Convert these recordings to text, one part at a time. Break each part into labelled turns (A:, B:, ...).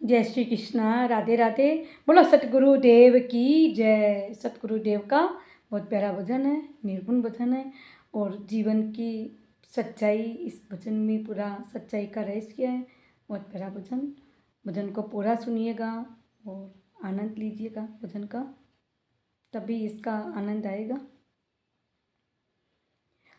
A: जय श्री कृष्णा, राधे राधे। बोलो सतगुरुदेव की जय। सतगुरुदेव का बहुत प्यारा भजन है, निर्गुण भजन है और जीवन की सच्चाई इस भजन में पूरा सच्चाई का रहस्य है। बहुत प्यारा भजन। भजन को पूरा सुनिएगा और आनंद लीजिएगा भजन का, तभी इसका आनंद आएगा।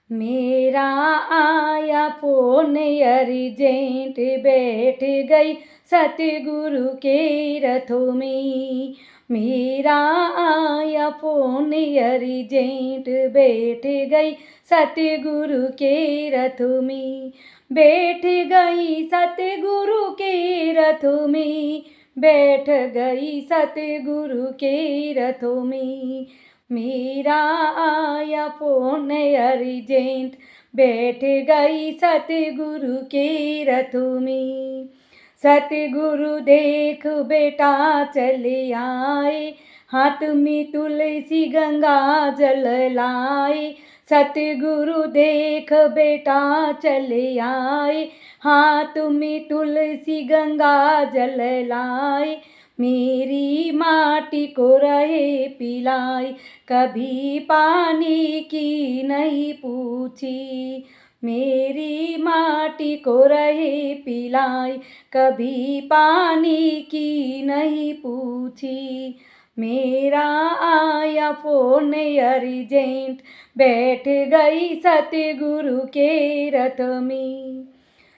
A: मेरा आया फोन अर्जेंट, बैठ गई सतगुरु के रथों में। मेरा आया फोन अर्जेंट, बैठ गई सतगुरु के रथों में। बैठ गई सतगुरु के रथों में, बैठ गई सतगुरु के रथों में। मेरा आया फोन अर्जेंट, बैठ गई सतगुरु के रथों में। सतगुरु देख बेटा चले आए, हाथ में तुलसी गंगा जल लाए। सतगुरु देख बेटा चले आए, हाथ में तुलसी गंगा जल लाए। मेरी माटी को रहे पिलाई, कभी पानी की नहीं पूछी। मेरी माटी को रहे पिलाई, कभी पानी की नहीं पूछी। मेरा आया फोन अर्जेंट, बैठ गई सतगुरु के रथ में।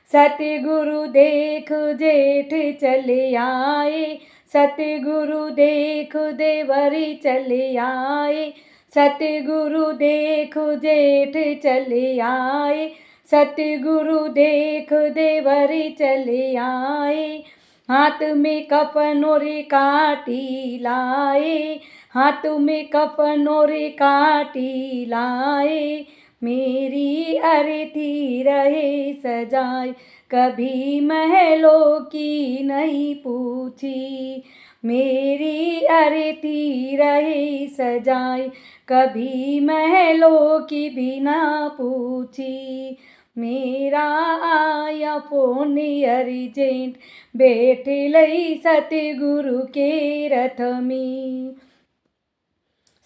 A: सतगुरु देख जेठ चले आए, सतगुरु देख देवरी चले आए। सतगुरु देख जेठ चले आए, सतगुरु देख देवरी चले आए। हाथ में कफन और काटी लाए, हाथ में कफन और काटी लाए। मेरी अर्थी रहे सजाए, कभी महलों की नहीं पूछी। मेरी अर्थी रहे सजाए, कभी महलों की भी ना पूछी। मेरा आया फोन अर्जेंट, बैठ लई सतगुरु के रथ में।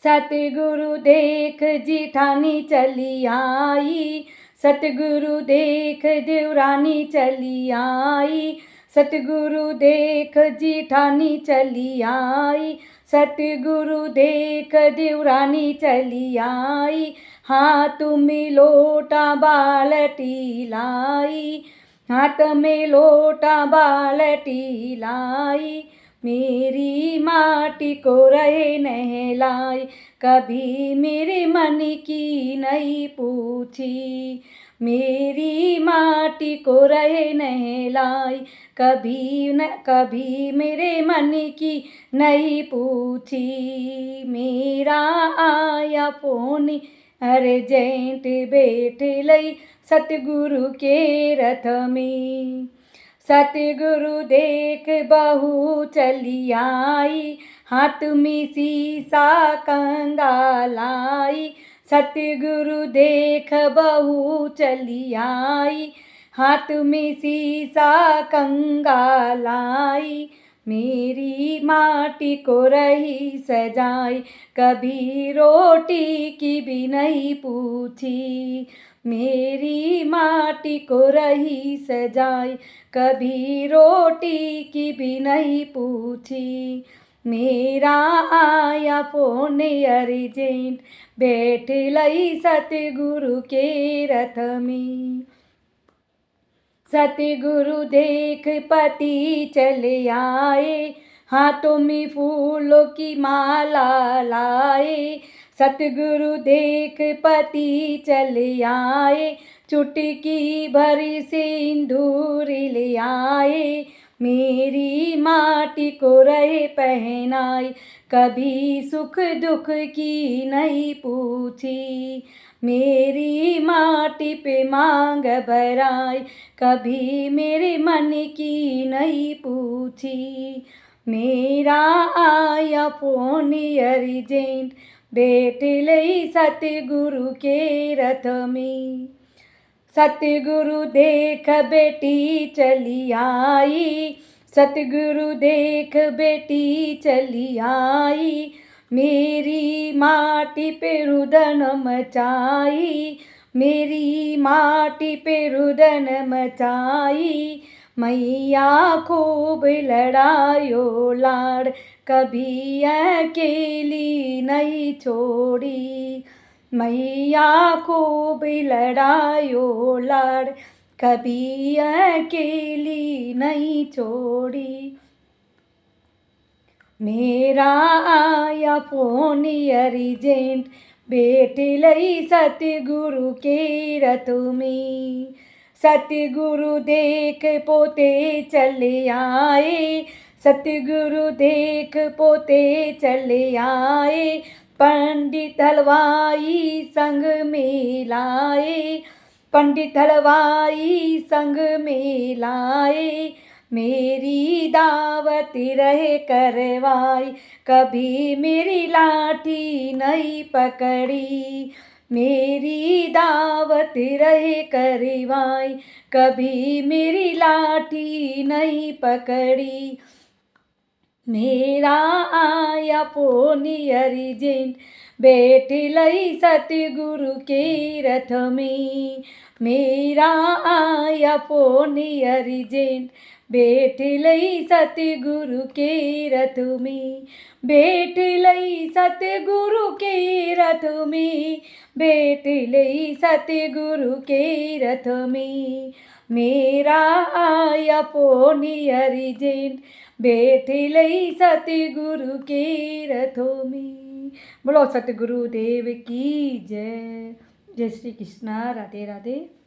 A: सतगुरु देख जिठानी चली आई, सतगुरु देख देवरानी चली आई। सतगुरु देख जिठानी चली आई, सतगुरु देख देवरानी चली आई। हाथ में लोटा बाल्टी लाई, हाथ में लोटा बाल्टी लाई। मेरी माटी को रहे नहलाई, कभी मेरे मन की नहीं पूछी। मेरी माटी को रहे नहलाई, कभी मेरे मन की नहीं पूछी। मेरा आया फोन अर्जेंट, बैठ लई सतगुरु के रथ में। सतगुरु देख बहू चली आई, हाथ में सीसा कंगा लाई। सतगुरु देख बहू चली आई, हाथ में सीसा कंगा लाई। मेरी माटी को रही सजाई, कभी रोटी की भी नहीं पूछी। मेरी माटी को रही सजाई, कभी रोटी की भी नहीं पूछी। मेरा आया फोन अर्जेंट, बैठ लई सतगुरु के रथ में। सतगुरु देख पति चले आए, हाथों में फूलों की माला लाए। सतगुरु देख पति चले आए, चुटकी भरी सिंदूर ले आए। मेरी माटी को रहे पहनाई, कभी सुख दुख की नहीं पूछी। मेरी माटी पे मांग भराई, कभी मेरे मन की नहीं पूछी। मेरा आया फोन अर्जेंट, बैठ लई सतगुरु के रथ में। सतगुरु देख बेटी चली आई, सतगुरु देख बेटी चली आई, मेरी माटी पे रुदन मचाई, मेरी माटी पे रुदन मचाई। मैया खूब लड़ायो लाड़, कभी अकेली नहीं छोड़ी। मैया खूब लड़ायो लाड़, कभी अकेली नहीं छोड़ी। मेरा आया फोन अर्जेंट, बेटी लई सतगुरु के रथ में। सतगुरु देख पोते चले आए, सतगुरु देख पोते चले आए। पंडित हलवाई संग में लाए, पंडित हलवाई संग में लाए। मेरी दावत रहे करवाई, कभी मेरी लाठी नहीं पकड़ी। मेरी दावत रहे करवाई, कभी मेरी लाठी नहीं पकड़ी। मेरा आया फोन अर्जेंट, बेटी लई सतगुरु के रथ में। मेरा आया फोन अर्जेंट, बेटी लई सतगुरु के रथ में। बेटी लई सतगुरु के रथ में, बेटी लई सतगुरु के रथ में। मेरा आया फोन अर्जेंट, बेटी लई सतगुरु के रथों में। बोलो सतगुरु देव की जय। जय श्री कृष्णा। राधे राधे।